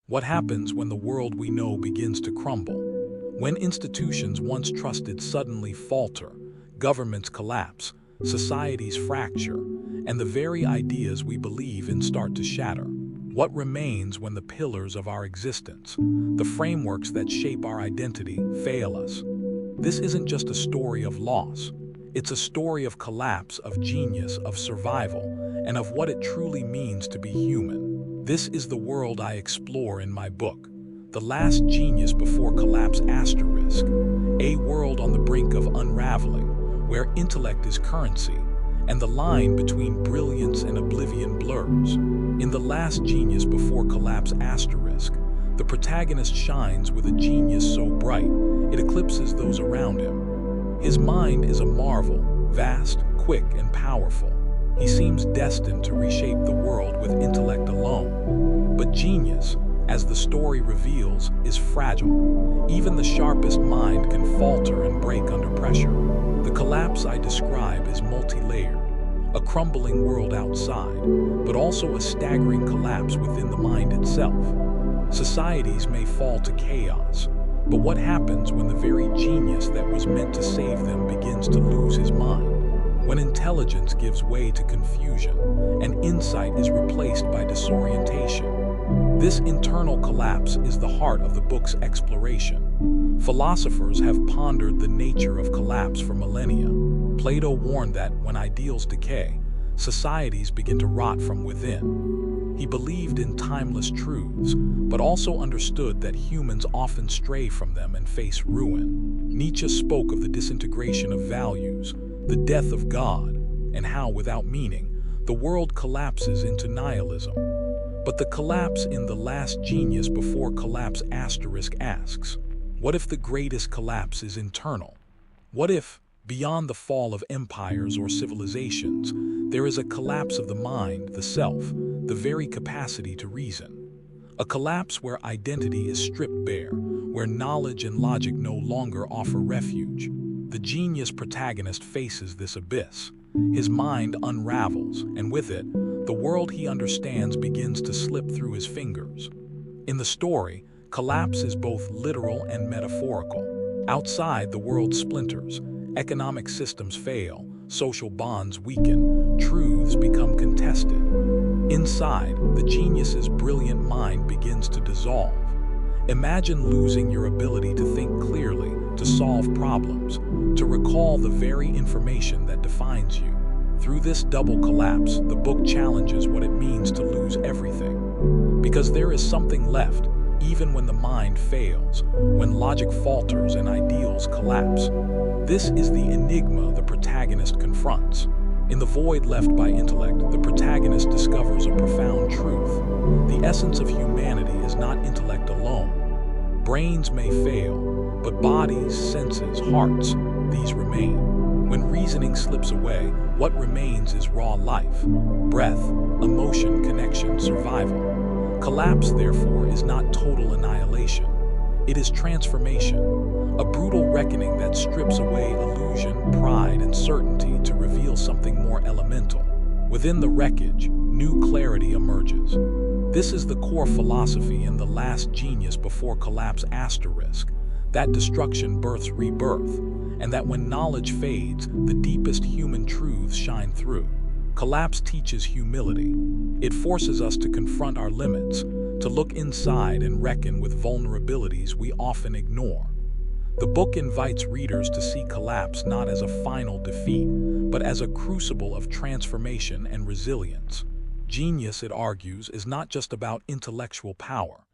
What happens when the world we know begins to crumble? When institutions once trusted suddenly falter, governments collapse, societies fracture, and the very ideas we believe in start to shatter. What remains when the pillars of our existence, the frameworks that shape our identity, fail us? This isn't just a story of loss. It's a story of collapse, of genius, of survival, and of what it truly means to be human. This is the world I explore in my book, The Last Genius Before Collapse Asterisk, a world on the brink of unraveling, where intellect is currency, and the line between brilliance and oblivion blurs. In The Last Genius Before Collapse Asterisk, the protagonist shines with a genius so bright, it eclipses those around him. His mind is a marvel, vast, quick, and powerful. He seems destined to reshape the world with intellect alone. But genius, as the story reveals, is fragile. Even the sharpest mind can falter and break under pressure. The collapse I describe is multi-layered, a crumbling world outside, but also a staggering collapse within the mind itself. Societies may fall to chaos, but what happens when the very genius that was meant to save them begins to lose his mind? When intelligence gives way to confusion and insight is replaced by disorientation? This internal collapse is the heart of the book's exploration. Philosophers have pondered the nature of collapse for millennia. Plato warned that when ideals decay, societies begin to rot from within. He believed in timeless truths, but also understood that humans often stray from them and face ruin. Nietzsche spoke of the disintegration of values, the death of God, and how, without meaning, the world collapses into nihilism. But the collapse in The Last Genius Before Collapse Asterisk asks, what if the greatest collapse is internal? What if, beyond the fall of empires or civilizations, there is a collapse of the mind, the self, the very capacity to reason? A collapse where identity is stripped bare, where knowledge and logic no longer offer refuge. The genius protagonist faces this abyss. His mind unravels, and with it, the world he understands begins to slip through his fingers. In the story, collapse is both literal and metaphorical. Outside, the world splinters, economic systems fail, social bonds weaken, truths become contested. Inside, the genius's brilliant mind begins to dissolve. Imagine losing your ability to think clearly, to solve problems, to recall the very information that defines you. Through this double collapse, the book challenges what it means to lose everything. Because there is something left, even when the mind fails, when logic falters and ideals collapse. This is the enigma the protagonist confronts. In the void left by intellect, the protagonist discovers a profound truth. The essence of humanity is not intellect alone. Brains may fail, but bodies, senses, hearts, these remain. When reasoning slips away, what remains is raw life, breath, emotion, connection, survival. Collapse, therefore, is not total annihilation. It is transformation, a brutal reckoning that strips away illusion, pride, and certainty to reveal something more elemental. Within the wreckage, new clarity emerges. This is the core philosophy in The Last Genius Before Collapse Asterisk, that destruction births rebirth, and that when knowledge fades, the deepest human truths shine through. Collapse teaches humility. It forces us to confront our limits, to look inside and reckon with vulnerabilities we often ignore. The book invites readers to see collapse not as a final defeat, but as a crucible of transformation and resilience. Genius, it argues, is not just about intellectual power.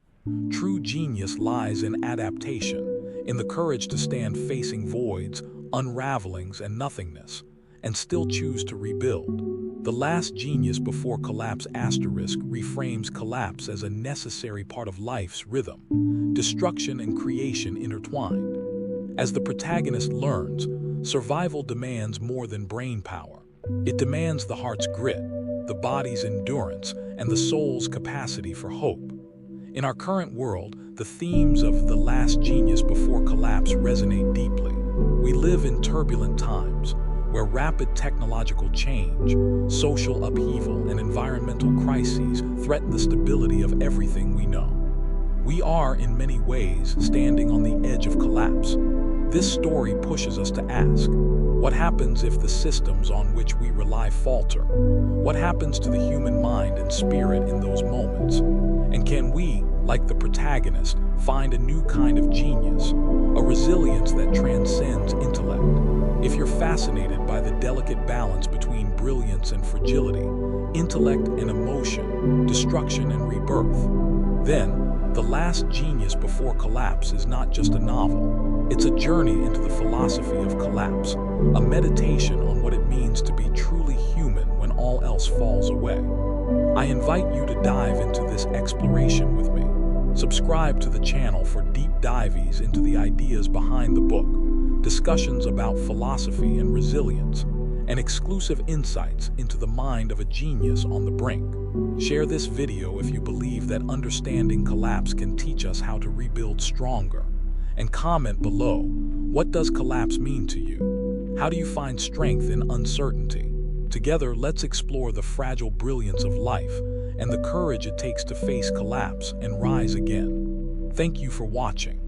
True genius lies in adaptation, in the courage to stand facing voids, unravelings, and nothingness, and still choose to rebuild. The Last Genius Before Collapse Asterisk reframes collapse as a necessary part of life's rhythm, destruction and creation intertwined. As the protagonist learns, survival demands more than brain power. It demands the heart's grit, the body's endurance, and the soul's capacity for hope. In our current world, the themes of The Last Genius Before Collapse resonate deeply. We live in turbulent times, where rapid technological change, social upheaval, and environmental crises threaten the stability of everything we know. We are, in many ways, standing on the edge of collapse. This story pushes us to ask, what happens if the systems on which we rely falter? What happens to the human mind and spirit in those moments? And can we, like the protagonist, find a new kind of genius, a resilience that transcends intellect? If you're fascinated by the delicate balance between brilliance and fragility, intellect and emotion, destruction and rebirth, then The Last Genius Before Collapse is not just a novel. It's a journey into the philosophy of collapse, a meditation on what it means to be truly human when all else falls away. I invite you to dive into this exploration with me. Subscribe to the channel for deep dives into the ideas behind the book, discussions about philosophy and resilience, and exclusive insights into the mind of a genius on the brink. Share this video if you believe that understanding collapse can teach us how to rebuild stronger. And comment below, what does collapse mean to you? How do you find strength in uncertainty? Together, let's explore the fragile brilliance of life and the courage it takes to face collapse and rise again. Thank you for watching.